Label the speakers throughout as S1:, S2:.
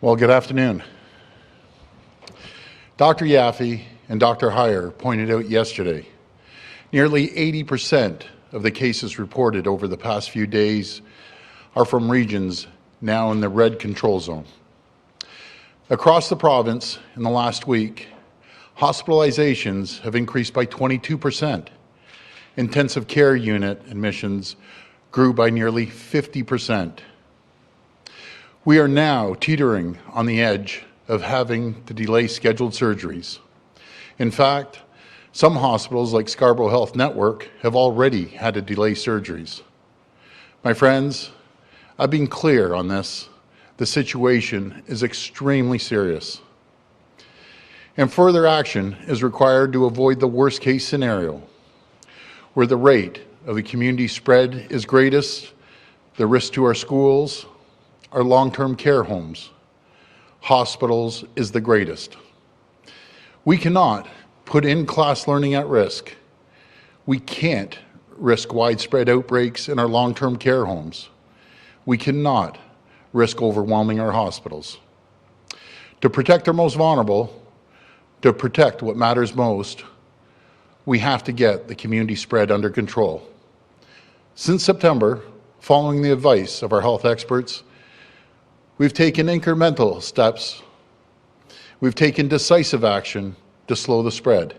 S1: Well, good afternoon. Dr. Yaffe and Dr. Heyer pointed out yesterday, nearly 80% of the cases reported over the past few days are from regions now in the red control zone. Across the province in the last week, hospitalizations have increased by 22%. Intensive care unit admissions grew by nearly 50%. We are now teetering on the edge of having to delay scheduled surgeries. In fact, some hospitals like Scarborough Health Network have already had to delay surgeries. My friends, I've been clear on this. The situation is extremely serious. And further action is required to avoid the worst case scenario, where the rate of the community spread is greatest, the risk to our schools, our long-term care homes, hospitals is the greatest. We cannot put in-class learning at risk. We can't risk widespread outbreaks in our long-term care homes. We cannot risk overwhelming our hospitals. To protect our most vulnerable, to protect what matters most, we have to get the community spread under control. Since September, following the advice of our health experts, we've taken incremental steps. We've taken decisive action to slow the spread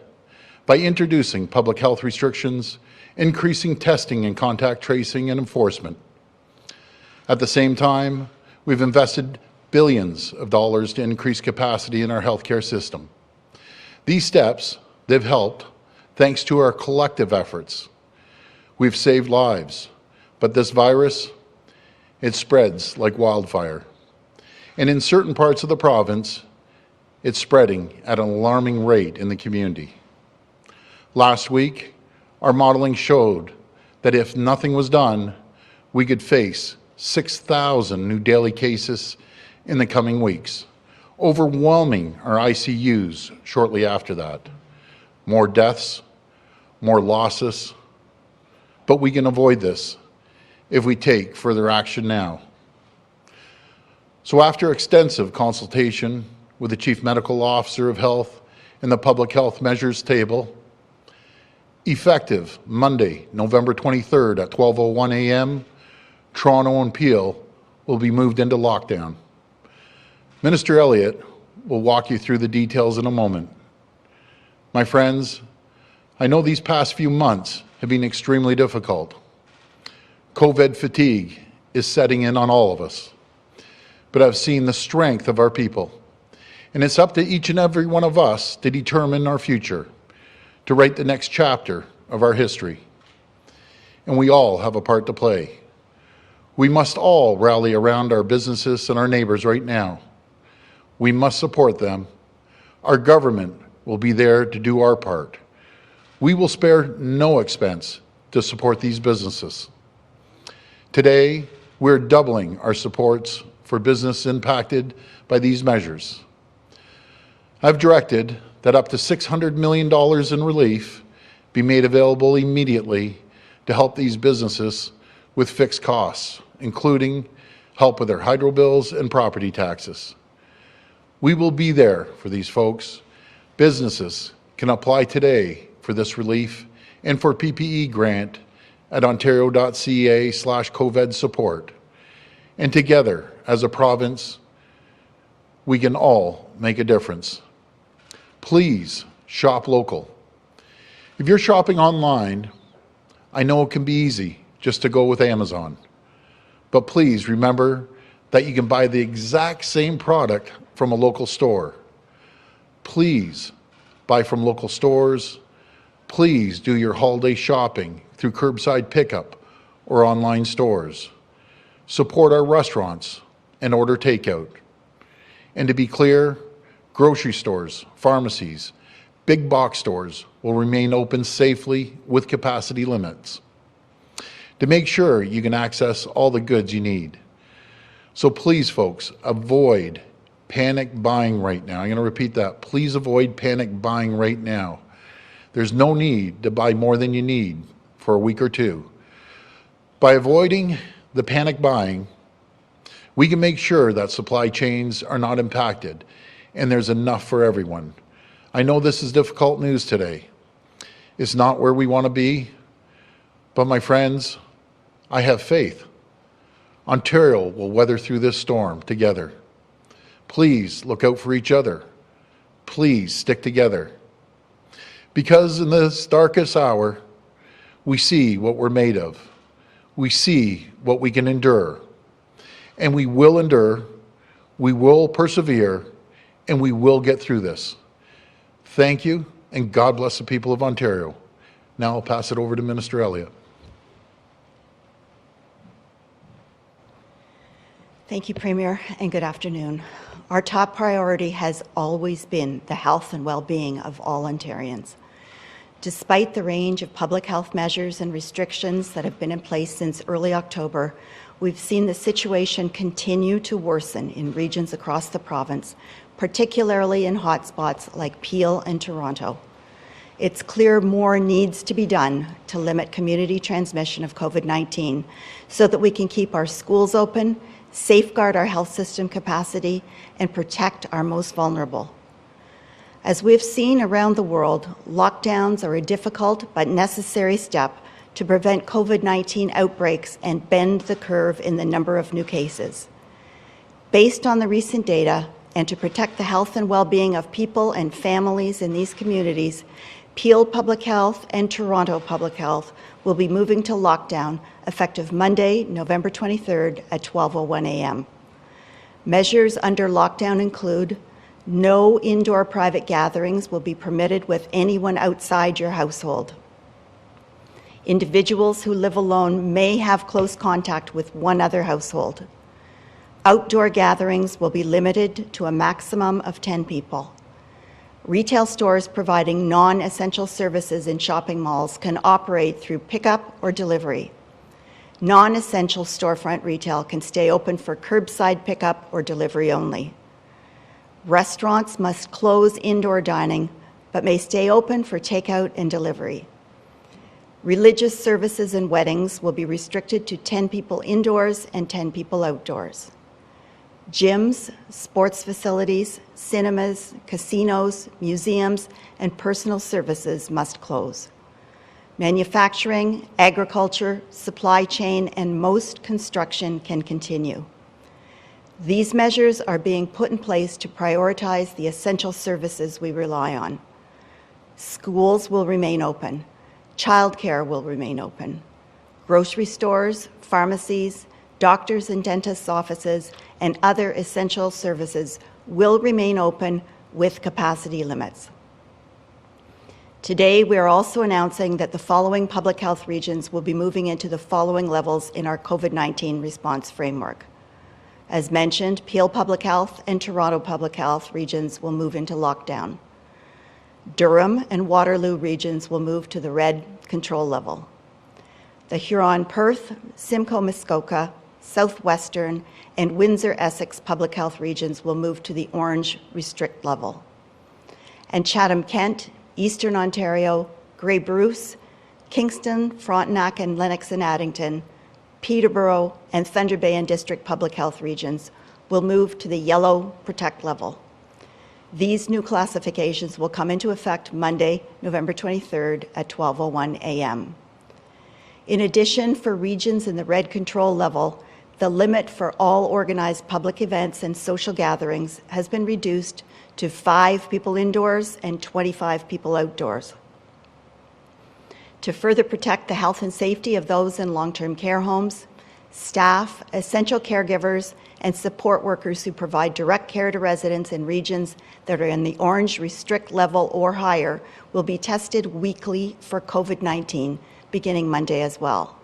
S1: by introducing public health restrictions, increasing testing and contact tracing and enforcement. At the same time, we've invested billions of dollars to increase capacity in our healthcare system. These steps, they've helped thanks to our collective efforts. We've saved lives, but this virus, it spreads like wildfire. And in certain parts of the province, it's spreading at an alarming rate in the community. Last week, our modeling showed that if nothing was done, we could face 6,000 new daily cases in the coming weeks, overwhelming our ICUs shortly after that. More deaths, more losses, but we can avoid this if we take further action now. So after extensive consultation with the Chief Medical Officer of Health and the Public Health Measures Table, effective Monday, November 23rd at 12:01 a.m., Toronto and Peel will be moved into lockdown. Minister Elliott will walk you through the details in a moment. My friends, I know these past few months have been extremely difficult. COVID fatigue is setting in on all of us. But I've seen the strength of our people. And it's up to each and every one of us to determine our future, to write the next chapter of our history. And we all have a part to play. We must all rally around our businesses and our neighbors right now. We must support them. Our government will be there to do our part. We will spare no expense to support these businesses. Today, we're doubling our supports for business impacted by these measures. I've directed that up to $600 million in relief be made available immediately to help these businesses with fixed costs, including help with their hydro bills and property taxes. We will be there for these folks. Businesses can apply today for this relief and for PPE grant at ontario.ca/COVID support. And together, as a province, we can all make a difference. Please shop local. If you're shopping online, I know it can be easy just to go with Amazon. But please remember that you can buy the exact same product from a local store. Please buy from local stores. Please do your holiday shopping through curbside pickup or online stores. Support our restaurants and order takeout. And to be clear, grocery stores, pharmacies, big box stores will remain open safely with capacity limits to make sure you can access all the goods you need. So please, folks, avoid panic buying right now. I'm going to repeat that. Please avoid panic buying right now. There's no need to buy more than you need for a week or two. By avoiding the panic buying, We can make sure that supply chains are not impacted and there's enough for everyone. I know this is difficult news today. It's not where we want to be, but my friends, I have faith. Ontario will weather through this storm together. Please look out for each other. Please stick together. Because in this darkest hour, we see what we're made of. We see what we can endure. And we will endure, we will persevere, and we will get through this. Thank you, and God bless the people of Ontario. Now I'll pass it over to Minister Elliott.
S2: Thank you, Premier, and good afternoon. Our top priority has always been the health and well-being of all Ontarians. Despite the range of public health measures and restrictions that have been in place since early October, we've seen the situation continue to worsen in regions across the province, particularly in hotspots like Peel and Toronto. It's clear more needs to be done to limit community transmission of COVID-19 so that we can keep our schools open, safeguard our health system capacity, and protect our most vulnerable. As we've seen around the world, lockdowns are a difficult but necessary step to prevent COVID-19 outbreaks and bend the curve in the number of new cases. Based on the recent data, and to protect the health and well-being of people and families in these communities, Peel Public Health and Toronto Public Health will be moving to lockdown effective Monday, November 23rd at 12:01 a.m. Measures under lockdown include no indoor private gatherings will be permitted with anyone outside your household. Individuals who live alone may have close contact with one other household. Outdoor gatherings will be limited to a maximum of 10 people. Retail stores providing non-essential services in shopping malls can operate through pickup or delivery. Non-essential storefront retail can stay open for curbside pickup or delivery only. Restaurants must close indoor dining, but may stay open for takeout and delivery. Religious services and weddings will be restricted to 10 people indoors and 10 people outdoors. Gyms, sports facilities, cinemas, casinos, museums, and personal services must close. Manufacturing, agriculture, supply chain, and most construction can continue. These measures are being put in place to prioritize the essential services we rely on. Schools will remain open. Childcare will remain open. Grocery stores, pharmacies, doctors' and dentists' offices, and other essential services will remain open with capacity limits. Today, we are also announcing that the following public health regions will be moving into the following levels in our COVID-19 response framework. As mentioned, Peel Public Health and Toronto Public Health regions will move into lockdown. Durham and Waterloo regions will move to the red control level. The Huron-Perth, Simcoe-Muskoka, Southwestern, and Windsor-Essex Public Health regions will move to the orange restrict level. And Chatham-Kent, Eastern Ontario, Grey Bruce, Kingston, Frontenac, and Lennox and Addington, Peterborough, and Thunder Bay and District Public Health regions will move to the yellow protect level. These new classifications will come into effect Monday, November 23rd at 12:01 a.m. In addition, for regions in the red control level, the limit for all organized public events and social gatherings has been reduced to 5 people indoors and 25 people outdoors. To further protect the health and safety of those in long-term care homes, staff, essential caregivers, and support workers who provide direct care to residents in regions that are in the orange restrict level or higher will be tested weekly for COVID-19 beginning Monday as well.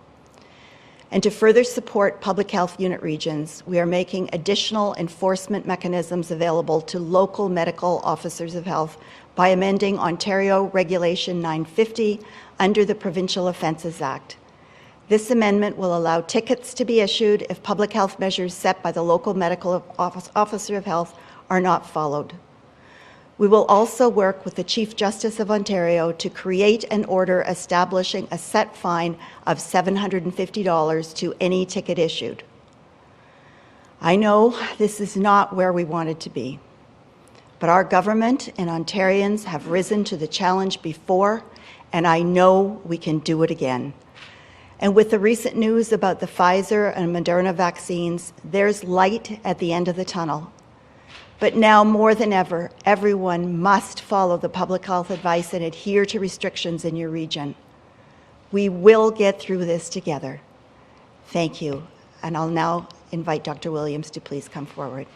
S2: And to further support public health unit regions, we are making additional enforcement mechanisms available to local medical officers of health by amending Ontario Regulation 950 under the Provincial Offences Act. This amendment will allow tickets to be issued if public health measures set by the local medical officer of health are not followed. We will also work with the Chief Justice of Ontario to create an order establishing a set fine of $750 to any ticket issued. I know this is not where we wanted to be, but our government and Ontarians have risen to the challenge before, and I know we can do it again. And with the recent news about the Pfizer and Moderna vaccines, there's light at the end of the tunnel. But now more than ever, everyone must follow the public health advice and adhere to restrictions in your region. We will get through this together. Thank you. And I'll now invite Dr. Williams to please come forward.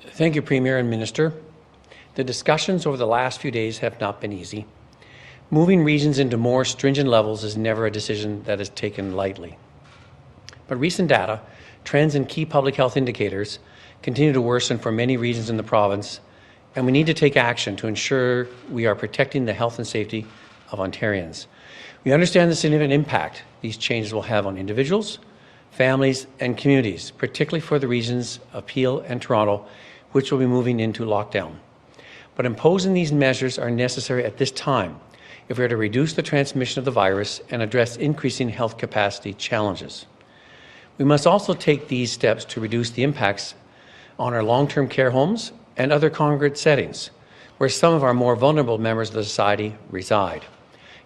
S3: Thank you, Premier and Minister. The discussions over the last few days have not been easy. Moving regions into more stringent levels is never a decision that is taken lightly. But recent data, trends in key public health indicators continue to worsen for many regions in the province, and we need to take action to ensure we are protecting the health and safety of Ontarians. We understand the significant impact these changes will have on individuals, families, and communities, particularly for the regions of Peel and Toronto, which will be moving into lockdown. But imposing these measures are necessary at this time if we are to reduce the transmission of the virus and address increasing health capacity challenges. We must also take these steps to reduce the impacts on our long-term care homes and other congregate settings, where some of our more vulnerable members of the society reside.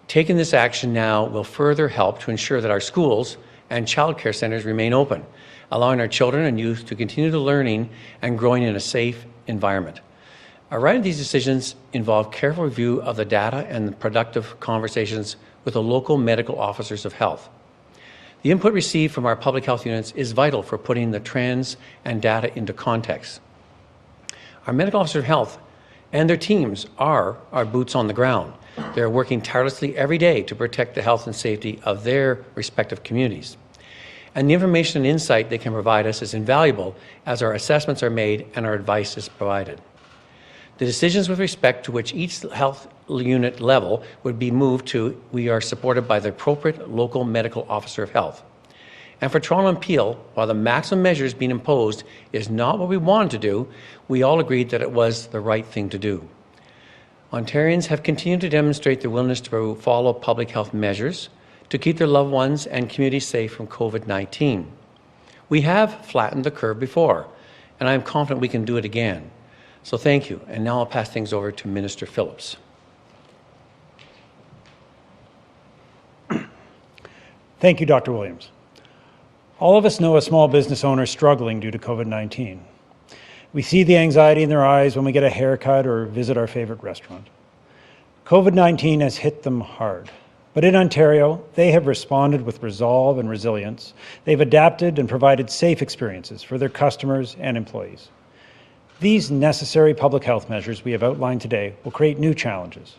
S3: Taking this action now will further help to ensure that our schools and childcare centres remain open, allowing our children and youth to continue to learning and growing in a safe environment. A variety of these decisions involve careful review of the data and productive conversations with the local medical officers of health. The input received from our public health units is vital for putting the trends and data into context. Our medical officers of health and their teams are our boots on the ground. They are working tirelessly every day to protect the health and safety of their respective communities. And the information and insight they can provide us is invaluable as our assessments are made and our advice is provided. The decisions with respect to which each health unit level would be moved to, we are supported by the appropriate local medical officer of health. And for Toronto and Peel, while the maximum measures being imposed is not what we wanted to do, we all agreed that it was the right thing to do. Ontarians have continued to demonstrate their willingness to follow public health measures to keep their loved ones and communities safe from COVID-19. We have flattened the curve before, and I am confident we can do it again. So thank you, and now I'll pass things over to Minister Phillips.
S4: Thank you, Dr. Williams. All of us know a small business owner struggling due to COVID-19. We see the anxiety in their eyes when we get a haircut or visit our favorite restaurant. COVID-19 has hit them hard, but in Ontario, they have responded with resolve and resilience. They've adapted and provided safe experiences for their customers and employees. These necessary public health measures we have outlined today will create new challenges.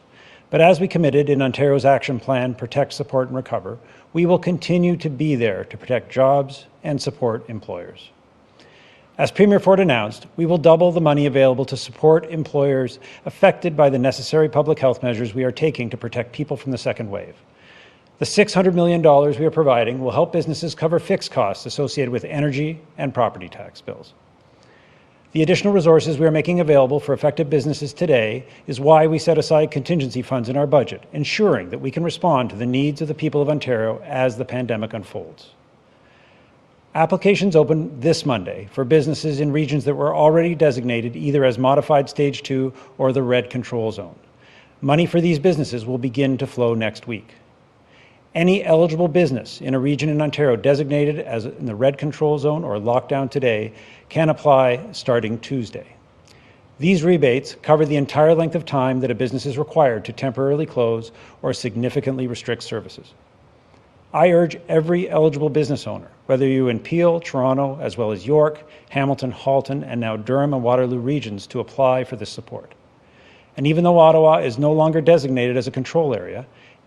S4: But as we committed in Ontario's action plan, Protect, Support and Recover, we will continue to be there to protect jobs and support employers. As Premier Ford announced, we will double the money available to support employers affected by the necessary public health measures we are taking to protect people from the second wave. The $600 million we are providing will help businesses cover fixed costs associated with energy and property tax bills. The additional resources we are making available for affected businesses today is why we set aside contingency funds in our budget, ensuring that we can respond to the needs of the people of Ontario as the pandemic unfolds. Applications open this Monday for businesses in regions that were already designated either as modified stage 2 or the red control zone. Money for these businesses will begin to flow next week. Any eligible business in a region in Ontario designated as in the red control zone or lockdown today can apply starting Tuesday. These rebates cover the entire length of time that a business is required to temporarily close or significantly restrict services. I urge every eligible business owner, whether you're in Peel, Toronto, as well as York, Hamilton, Halton, and now Durham and Waterloo regions, to apply for this support. And even though Ottawa is no longer designated as a control area,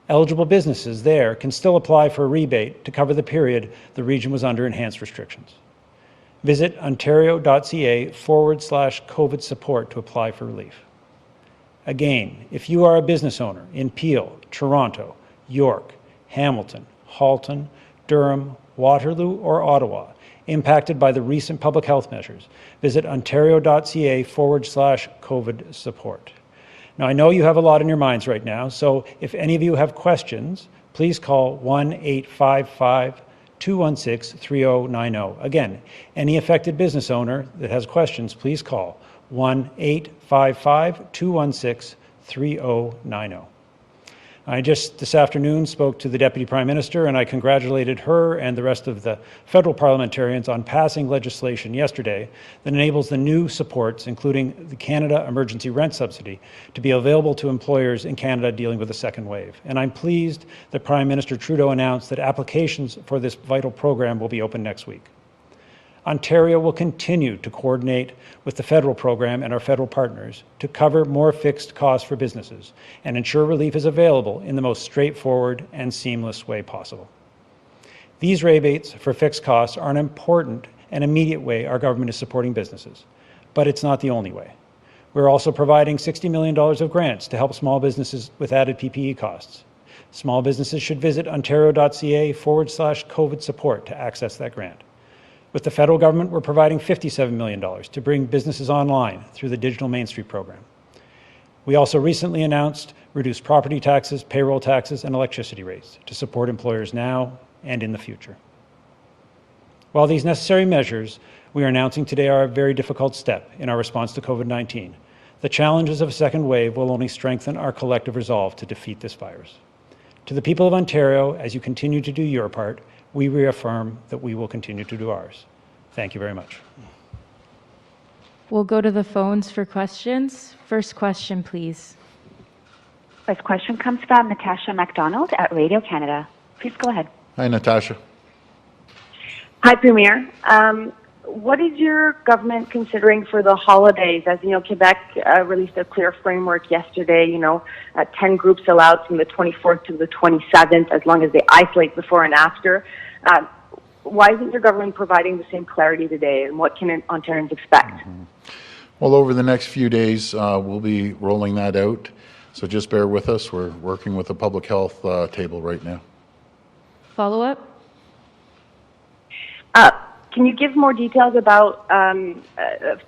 S4: eligible businesses there can still apply for a rebate to cover the period the region was under enhanced restrictions. Visit ontario.ca/COVID support to apply for relief. Again, if you are a business owner in Peel, Toronto, York, Hamilton, Halton, Durham, Waterloo, or Ottawa impacted by the recent public health measures, visit ontario.ca/COVID support. Now, I know you have a lot in your minds right now, so if any of you have questions, please call 1-855-216-3090. Again, any affected business owner that has questions, please call 1-855-216-3090. I just this afternoon spoke to the Deputy Prime Minister, and I congratulated her and the rest of the federal parliamentarians on passing legislation yesterday that enables the new supports, including the Canada Emergency Rent Subsidy, to be available to employers in Canada dealing with a second wave. And I'm pleased that Prime Minister Trudeau announced that applications for this vital program will be open next week. Ontario will continue to coordinate with the federal program and our federal partners to cover more fixed costs for businesses and ensure relief is available in the most straightforward and seamless way possible. These rebates for fixed costs are an important and immediate way our government is supporting businesses, but it's not the only way. We're also providing $60 million of grants to help small businesses with added PPE costs. Small businesses should visit ontario.ca/COVID support to access that grant. With the federal government, we're providing $57 million to bring businesses online through the Digital Main Street program. We also recently announced reduced property taxes, payroll taxes, and electricity rates to support employers now and in the future. While these necessary measures we are announcing today are a very difficult step in our response to COVID-19, the challenges of a second wave will only strengthen our collective resolve to defeat this virus. To the people of Ontario, as you continue to do your part, we reaffirm that we will continue to do ours. Thank you very much.
S5: We'll go to the phones for questions. First question, please.
S6: First question comes from Natasha MacDonald at Radio Canada. Please go ahead.
S1: Hi, Natasha.
S7: Hi, Premier. What is your government considering for the holidays? As you know, Quebec released a clear framework yesterday, 10 groups allowed from the 24th to the 27th, as long as they isolate before and after. Why isn't your government providing the same clarity today, and what can Ontarians expect?
S1: Well, over the next few days, we'll be rolling that out, so just bear with us. We're working with the public health table right now.
S5: Follow-up?
S7: Can you give more details about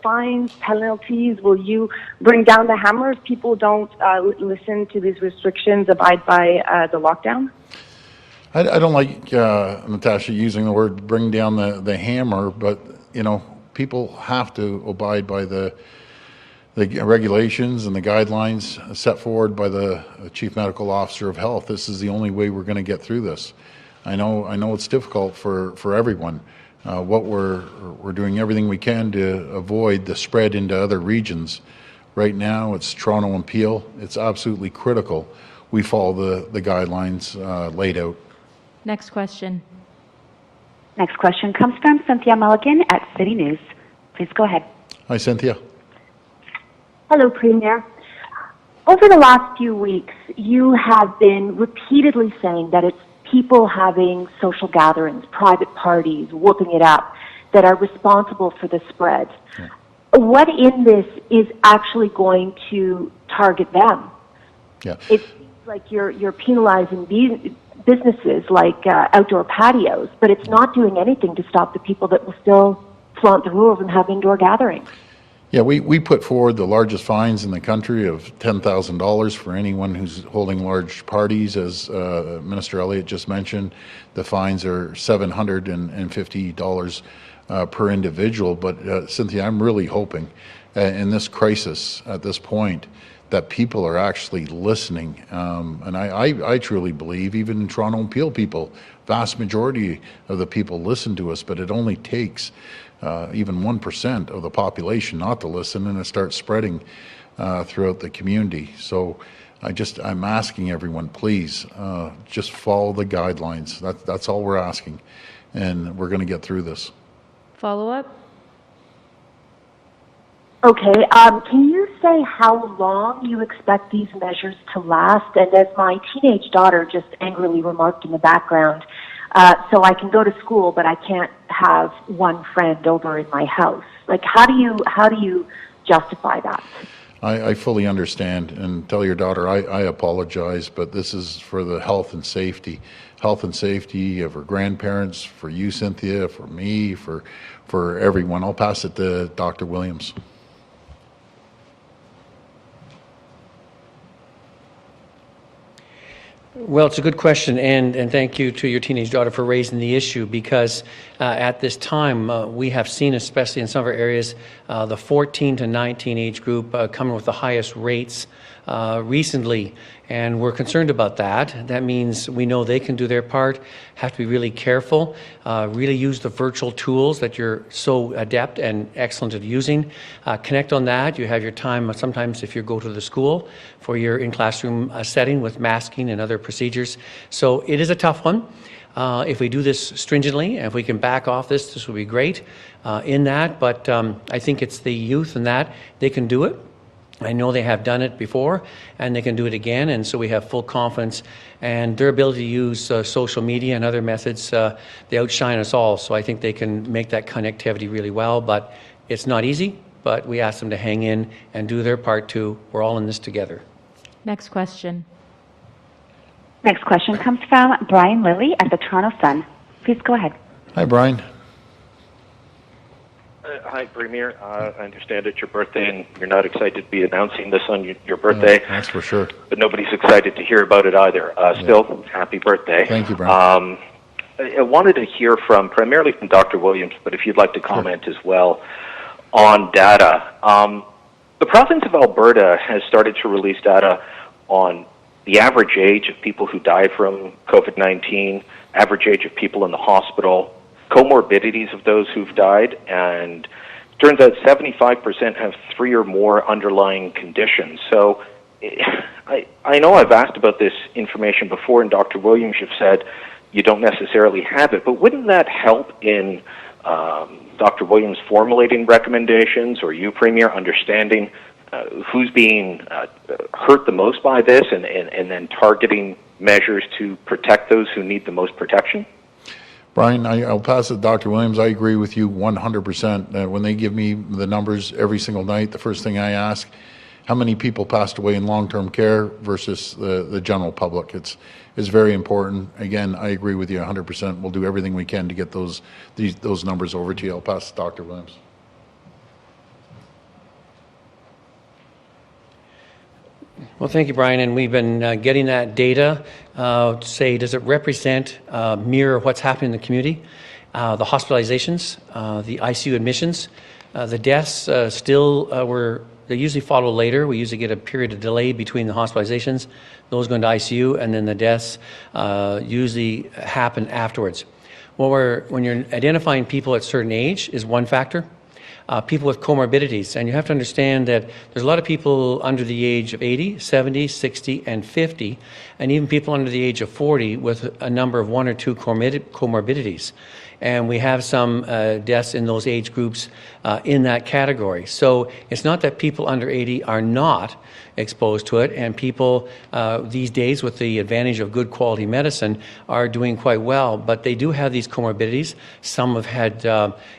S7: fines, penalties? Will you bring down the hammer if people don't listen to these restrictions, abide by the lockdown?
S1: I don't like, Natasha, using the word bring down the hammer, but, people have to abide by the regulations and the guidelines set forward by the Chief Medical Officer of Health. This is the only way we're going to get through this. I know it's difficult for everyone. What we're doing everything we can to avoid the spread into other regions. Right now, it's Toronto and Peel. It's absolutely critical we follow the guidelines laid out.
S5: Next question.
S6: Next question comes from Cynthia Mulligan at City News. Please go ahead.
S1: Hi, Cynthia.
S8: Hello, Premier. Over the last few weeks, you have been repeatedly saying that it's people having social gatherings, private parties, whooping it up, that are responsible for the spread. Yeah. What in this is actually going to target them?
S1: Yeah.
S8: It seems like you're penalizing these businesses like outdoor patios, but it's not doing anything to stop the people that will still flaunt the rules and have indoor gatherings.
S1: Yeah, we put forward the largest fines in the country of $10,000 for anyone who's holding large parties. As Minister Elliott just mentioned, the fines are $750 per individual. But Cynthia, I'm really hoping in this crisis at this point that people are actually listening. And I truly believe even in Toronto and Peel people, vast majority of the people listen to us, but it only takes even 1% of the population not to listen, and it starts spreading throughout the community. So I'm asking everyone, please, just follow the guidelines. That's all we're asking, and we're going to get through this.
S5: Follow-up?
S8: Okay, can you say how long you expect these measures to last? And as my teenage daughter just angrily remarked in the background, so I can go to school, but I can't have one friend over in my house. Like, how do you justify that?
S1: I fully understand, and tell your daughter I apologize, but this is for the health and safety of her grandparents, for you, Cynthia, for me, for everyone. I'll pass it to Dr. Williams.
S3: Well, it's a good question, and thank you to your teenage daughter for raising the issue, because at this time we have seen, especially in some of our areas, the 14 to 19 age group coming with the highest rates recently, and we're concerned about that. That means we know they can do their part, have to be really careful, really use the virtual tools that you're so adept and excellent at using. Connect on that. You have your time sometimes if you go to the school for your in-classroom setting with masking and other procedures. So it is a tough one. If we do this stringently, and if we can back off this will be great in that. But I think it's the youth and that they can do it. I know they have done it before, and they can do it again, and so we have full confidence. And their ability to use social media and other methods, they outshine us all. So I think they can make that connectivity really well. But it's not easy, but we ask them to hang in and do their part too. We're all in this together.
S5: Next question.
S6: Next question comes from Brian Lilly at the Toronto Sun. Please go ahead.
S1: Hi, Brian.
S9: Hi, Premier. I understand it's your birthday, and you're not excited to be announcing this on your birthday.
S1: That's for sure.
S9: But nobody's excited to hear about it either. Still, happy birthday.
S1: Thank you, Brian.
S9: I wanted to hear primarily from Dr. Williams, but if you'd like to comment as well on data. The province of Alberta has started to release data on the average age of people who died from COVID-19, average age of people in the hospital, comorbidities of those who've died, and it turns out 75% have 3 or more underlying conditions. So I know I've asked about this information before, and Dr. Williams, you've said you don't necessarily have it, but wouldn't that help in Dr. Williams formulating recommendations, or you, Premier, understanding who's being hurt the most by this, and then targeting measures to protect those who need the most protection?
S1: Brian, I'll pass it to Dr. Williams. I agree with you 100%. When they give me the numbers every single night, the first thing I ask, how many people passed away in long-term care versus the general public? It's very important. Again, I agree with you 100%. We'll do everything we can to get those numbers over to you. I'll pass to Dr. Williams.
S3: Well, thank you, Brian. And we've been getting that data to say, does it represent, mirror what's happening in the community? The hospitalizations, the ICU admissions, the deaths they usually follow later. We usually get a period of delay between the hospitalizations, those going to ICU, and then the deaths usually happen afterwards. When you're identifying people at a certain age is one factor. People with comorbidities, and you have to understand that there's a lot of people under the age of 80, 70, 60, and 50, and even people under the age of 40 with a number of 1 or 2 comorbidities. And we have some deaths in those age groups in that category. So it's not that people under 80 are not exposed to it, and people these days, with the advantage of good quality medicine, are doing quite well, but they do have these comorbidities. Some have had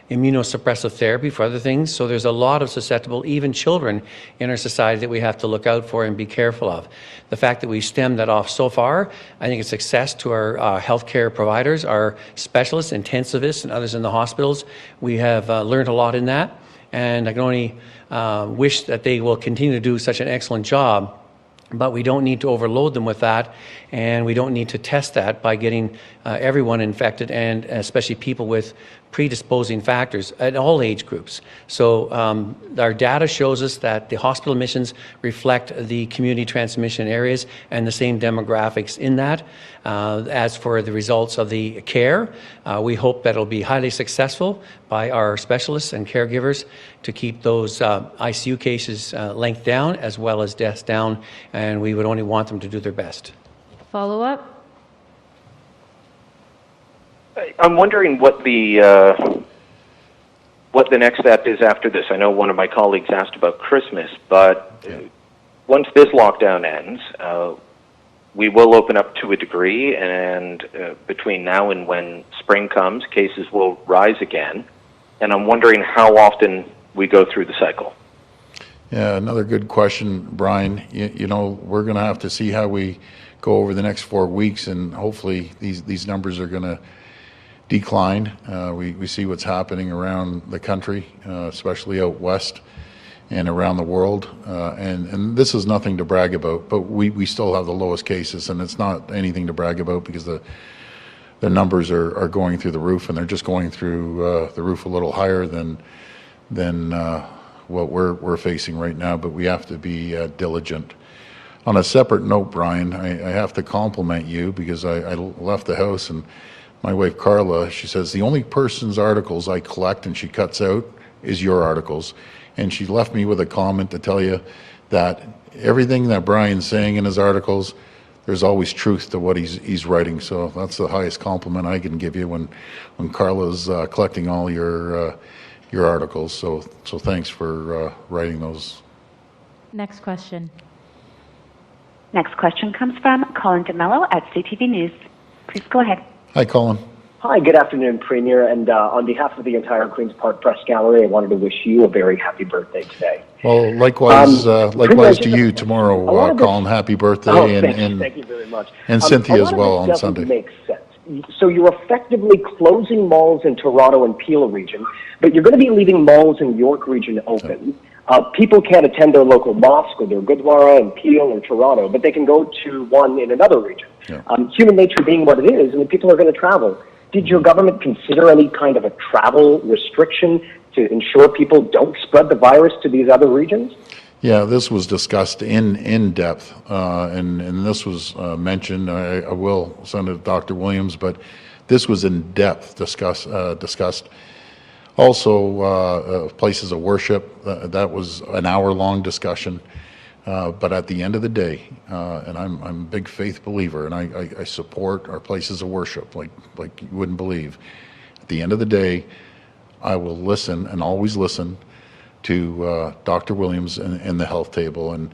S3: immunosuppressive therapy for other things, so there's a lot of susceptible, even children in our society, that we have to look out for and be careful of. The fact that we stemmed that off so far, I think it's a success to our healthcare providers, our specialists, intensivists, and others in the hospitals. We have learned a lot in that, and I can only wish that they will continue to do such an excellent job. But we don't need to overload them with that, and we don't need to test that by getting everyone infected, and especially people with predisposing factors at all age groups. So our data shows us that the hospital admissions reflect the community transmission areas and the same demographics in that. As for the results of the care, we hope that it'll be highly successful by our specialists and caregivers to keep those ICU cases length down as well as deaths down, and we would only want them to do their best.
S5: Follow up?
S9: I'm wondering what the next step is after this. I know one of my colleagues asked about Christmas, but once this lockdown ends, we will open up to a degree, and between now and when spring comes, cases will rise again. And I'm wondering how often we go through the cycle.
S1: Yeah, another good question, Brian. You know, we're going to have to see how we go over the next 4 weeks, and hopefully these numbers are going to decline. We see what's happening around the country, especially out west, and around the world. And this is nothing to brag about, but we still have the lowest cases, and it's not anything to brag about because the numbers are going through the roof, and they're just going through the roof a little higher than what we're facing right now, but we have to be diligent. On a separate note, Brian, I have to compliment you because I left the house and my wife Carla, she says, the only person's articles I collect and she cuts out is your articles. And she left me with a comment to tell you that everything that Brian's saying in his articles, there's always truth to what he's writing. So that's the highest compliment I can give you when Carla's collecting all your articles. So thanks for writing those.
S5: Next question.
S6: Next question comes from Colin DeMello at CTV News. Please go ahead.
S1: Hi, Colin.
S10: Hi, good afternoon, Premier. And on behalf of the entire Queen's Park Press Gallery, I wanted to wish you a very happy birthday today.
S1: Well, likewise to you tomorrow, Colin. Happy birthday.
S10: Thank you very much.
S1: And Cynthia as well on Sunday.
S10: Makes sense. So you're effectively closing malls in Toronto and Peel region, but you're going to be leaving malls in York region open. People can't attend their local mosque or their Gurdwara in Peel or Toronto, but they can go to one in another region. Yeah. Human nature being what it is, I mean, people are going to travel. Did your government consider any kind of a travel restriction to ensure people don't spread the virus to these other regions?
S1: Yeah, this was discussed in depth, and this was mentioned. I will send it to Dr. Williams, but this was in depth discussed. Also, places of worship, that was an hour-long discussion. But at the end of the day, and I'm a big faith believer, and I support our places of worship like you wouldn't believe. At the end of the day, I will listen and always listen to Dr. Williams and the health table. And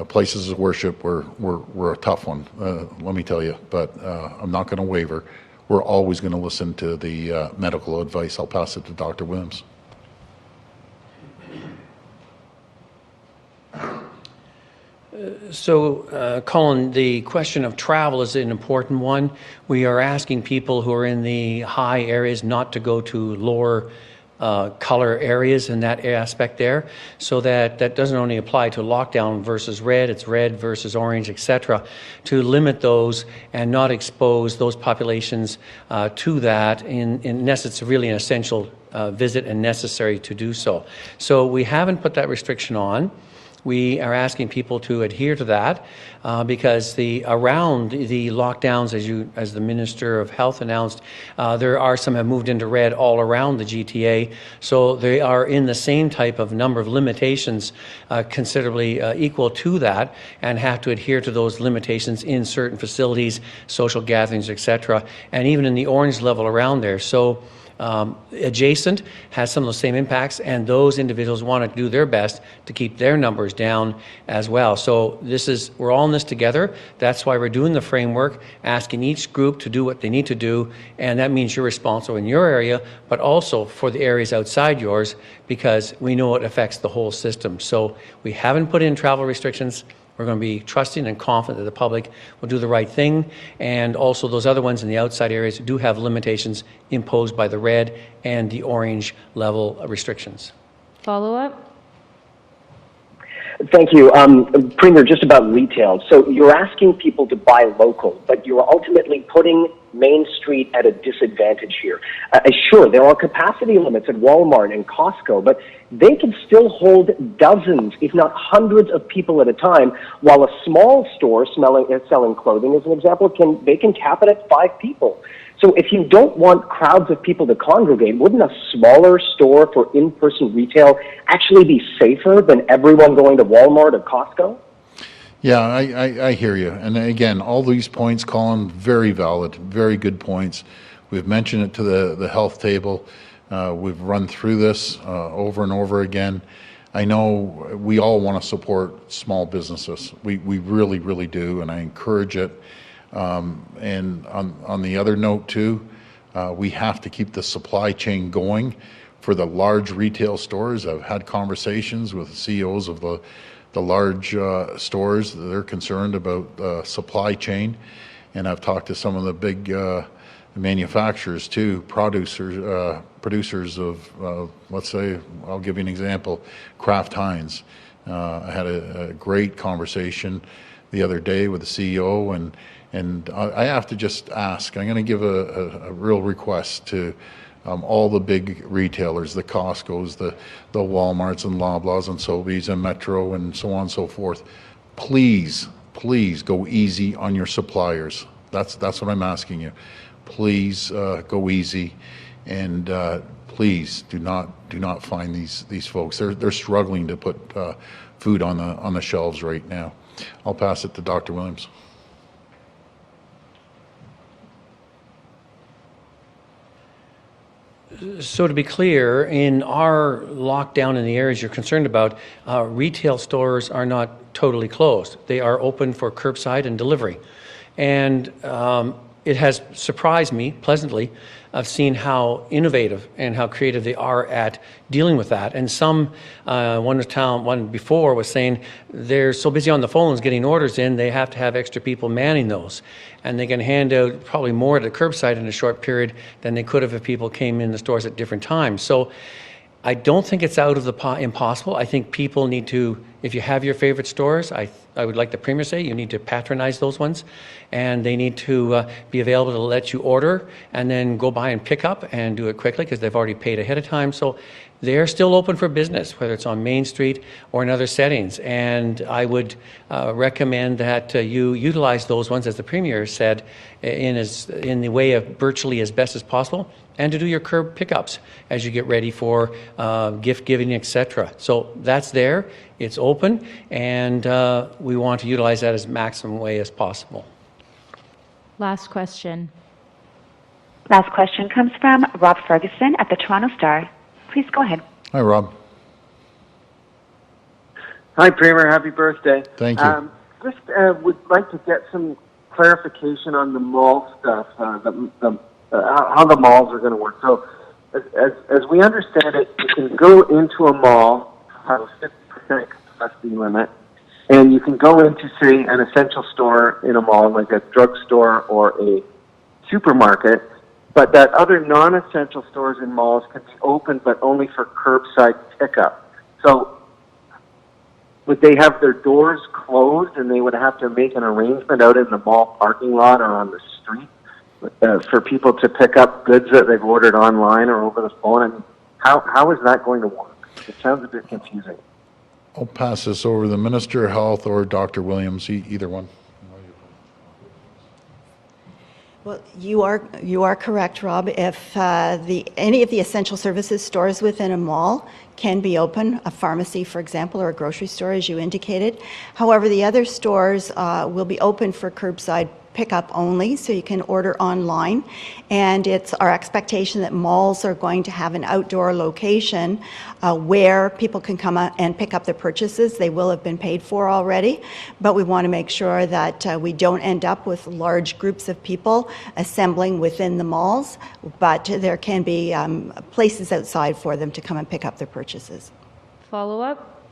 S1: places of worship were a tough one, let me tell you. But I'm not going to waver. We're always going to listen to the medical advice. I'll pass it to Dr. Williams.
S3: So, Colin, the question of travel is an important one. We are asking people who are in the high areas not to go to lower color areas in that aspect there, so that doesn't only apply to lockdown versus red, it's red versus orange, etc., to limit those and not expose those populations to that unless it's really an essential visit and necessary to do so. So we haven't put that restriction on. We are asking people to adhere to that because around the lockdowns, as the Minister of Health announced, there are some have moved into red all around the GTA. So they are in the same type of number of limitations, considerably equal to that, and have to adhere to those limitations in certain facilities, social gatherings, etc., and even in the orange level around there. So. Adjacent has some of those same impacts, and those individuals want to do their best to keep their numbers down as well. So we're all in this together. That's why we're doing the framework, asking each group to do what they need to do, and that means you're responsible in your area, but also for the areas outside yours, because we know it affects the whole system. So we haven't put in travel restrictions. We're going to be trusting and confident that the public will do the right thing. And also those other ones in the outside areas do have limitations imposed by the red and the orange level restrictions.
S5: Follow-up?
S10: Thank you. Premier, just about retail. So you're asking people to buy local, but you're ultimately putting Main Street at a disadvantage here. Sure, there are capacity limits at Walmart and Costco, but they can still hold dozens, if not hundreds of people at a time, while a small store selling clothing, as an example, they can cap it at 5 people. So if you don't want crowds of people to congregate, wouldn't a smaller store for in-person retail actually be safer than everyone going to Walmart or Costco?
S1: Yeah, I hear you. And again, all these points, Colin, very valid, very good points. We've mentioned it to the health table. We've run through this over and over again. I know we all want to support small businesses. We really, really do, and I encourage it. And on the other note too, we have to keep the supply chain going for the large retail stores. I've had conversations with the CEOs of the large stores. They're concerned about supply chain, and I've talked to some of the big manufacturers too, producers producers of, let's say, I'll give you an example, Kraft Heinz. I had a great conversation the other day with the CEO, and I have to just ask, I'm going to give a real request to all the big retailers, the Costcos, the Walmarts and Loblaws and Sobeys and Metro and so on and so forth. Please go easy on your suppliers. That's what I'm asking you. Please go easy, and please do not find these folks. They're struggling to put food on the shelves right now. I'll pass it to Dr. Williams.
S3: So to be clear, in our lockdown in the areas you're concerned about, retail stores are not totally closed. They are open for curbside and delivery. And it has surprised me pleasantly. I've seen how innovative and how creative they are at dealing with that. And some, one before was saying they're so busy on the phones getting orders in, they have to have extra people manning those. And they can hand out probably more at the curbside in a short period than they could have if people came in the stores at different times. So I don't think it's out of the impossible. I think people need to, if you have your favorite stores, I would like the Premier say, you need to patronize those ones, and they need to be available to let you order and then go by and pick up and do it quickly because they've already paid ahead of time. So they're still open for business, whether it's on Main Street or in other settings. And I would recommend that you utilize those ones, as the Premier said, in the way of virtually as best as possible, and to do your curb pickups as you get ready for gift giving, etc. So that's there, it's open, and we want to utilize that as maximum way as possible.
S5: Last question.
S6: Last question comes from Rob Ferguson at the Toronto Star. Please go ahead.
S1: Hi, Rob.
S11: Hi, Premier. Happy birthday.
S1: Thank you.
S11: Just would like to get some clarification on the mall stuff, how the malls are going to work. So, as we understand it, you can go into a mall, have a 50% capacity limit, and you can go into, say, an essential store in a mall, like a drugstore or a supermarket, but that other non-essential stores in malls can be open, but only for curbside pickup. So, would they have their doors closed, and they would have to make an arrangement out in the mall parking lot or on the street for people to pick up goods that they've ordered online or over the phone? I mean, how is that going to work? It sounds a bit confusing.
S1: I'll pass this over to the Minister of Health or Dr. Williams, either one.
S2: Well, you are correct, Rob. If any of the essential services stores within a mall can be open, a pharmacy, for example, or a grocery store, as you indicated. However, the other stores will be open for curbside pickup only, so you can order online. And it's our expectation that malls are going to have an outdoor location where people can come and pick up their purchases. They will have been paid for already, but we want to make sure that we don't end up with large groups of people assembling within the malls, but there can be places outside for them to come and pick up their purchases.
S5: Follow up?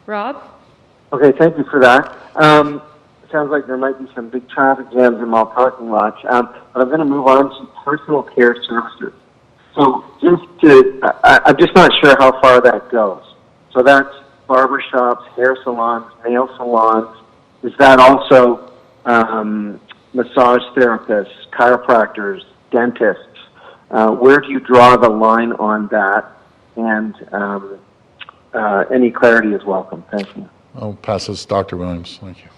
S5: Rob?
S11: Okay, thank you for that. Sounds like there might be some big traffic jams in mall parking lots, but I'm going to move on to personal care services. So I'm just not sure how far that goes. So that's barbershops, hair salons, nail salons. Is that also massage therapists, chiropractors, dentists? Where do you draw the line on that? And any clarity is welcome. Thank you.
S1: I'll pass this to Dr. Williams. Thank you.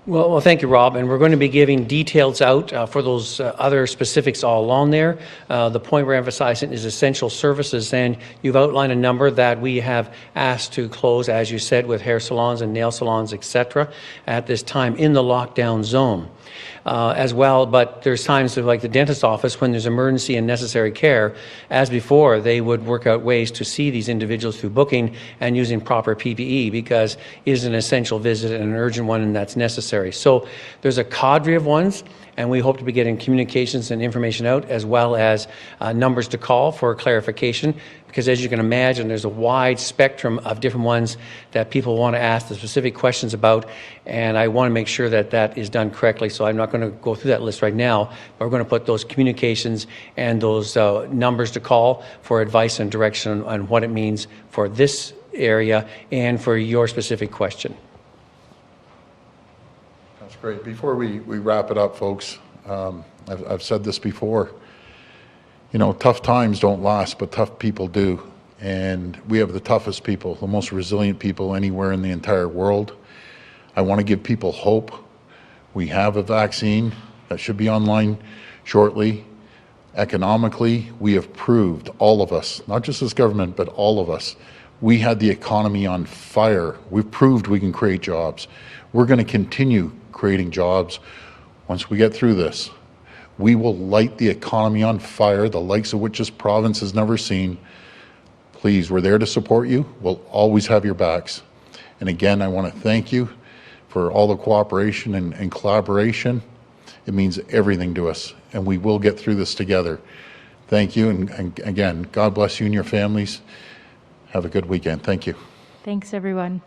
S3: Well, thank you, Rob. And we're going to be giving details out for those other specifics all along there. The point we're emphasizing is essential services, and you've outlined a number that we have asked to close, as you said, with hair salons and nail salons, etc., at this time in the lockdown zone. As well, but there's times like the dentist's office when there's emergency and necessary care. As before, they would work out ways to see these individuals through booking and using proper PPE because it is an essential visit and an urgent one, and that's necessary. So there's a cadre of ones, and we hope to be getting communications and information out as well as numbers to call for clarification. because as you can imagine, there's a wide spectrum of different ones that people want to ask the specific questions about, and I want to make sure that that is done correctly, so I'm not going to go through that list right now, but we're going to put those communications and those numbers to call for advice and direction on what it means for this area and for your specific question.
S1: That's great. Before we wrap it up, folks, I've said this before. You know, tough times don't last, but tough people do. And we have the toughest people, the most resilient people anywhere in the entire world. I want to give people hope. We have a vaccine that should be online shortly. Economically, we have proved, all of us, not just this government, but all of us, we had the economy on fire. We've proved we can create jobs. We're going to continue creating jobs once we get through this. We will light the economy on fire, the likes of which this province has never seen. Please, we're there to support you. We'll always have your backs. And again, I want to thank you for all the cooperation and collaboration. It means everything to us, and we will get through this together. Thank you, and again, God bless you and your families. Have a good weekend. Thank you.
S5: Thanks, everyone.